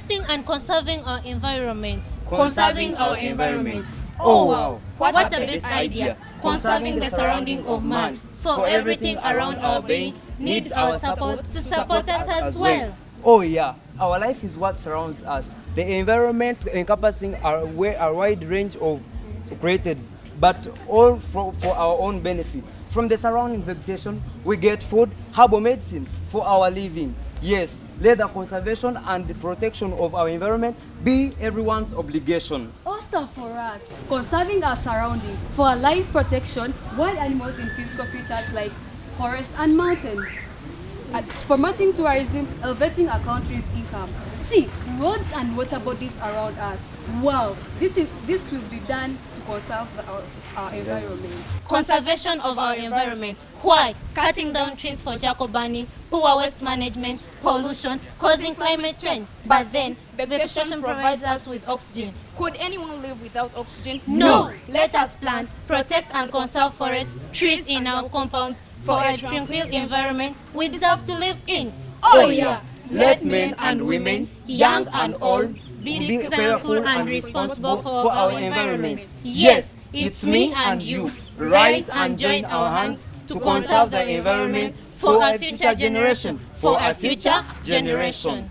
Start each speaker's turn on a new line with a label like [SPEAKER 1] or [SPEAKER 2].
[SPEAKER 1] Protecting and conserving our environment.
[SPEAKER 2] Conserving our environment.
[SPEAKER 1] Oh wow, what a best idea. Conserving the surrounding of man. For everything around our being needs our support to support us as well.
[SPEAKER 2] Oh yeah, our life is what surrounds us. The environment encompassing a wide range of creators, but all for our own benefit. From the surrounding vegetation, we get food, herbal medicine for our living. Yes, let the conservation and the protection of our environment be everyone's obligation.
[SPEAKER 3] Also for us, conserving our surrounding for our life protection, wild animals in physical features like forests and mountains. Promoting tourism, elevating our country's income. See, roads and water bodies around us. Wow, this will be done to conserve our environment.
[SPEAKER 1] Conservation of our environment. Why? Cutting down trees for charcoal burning, poor waste management, pollution, causing climate change. But then, vegetation provides us with oxygen.
[SPEAKER 4] Could anyone live without oxygen?
[SPEAKER 1] No! Let us plant, protect and conserve forests, trees in our compounds for a tranquil environment we deserve to live in.
[SPEAKER 2] Oh yeah! Let men and women, young and old,
[SPEAKER 1] be careful and responsible for our environment. Yes, it's me and you. Rise and join our hands to conserve the environment for our future generation. For our future generation.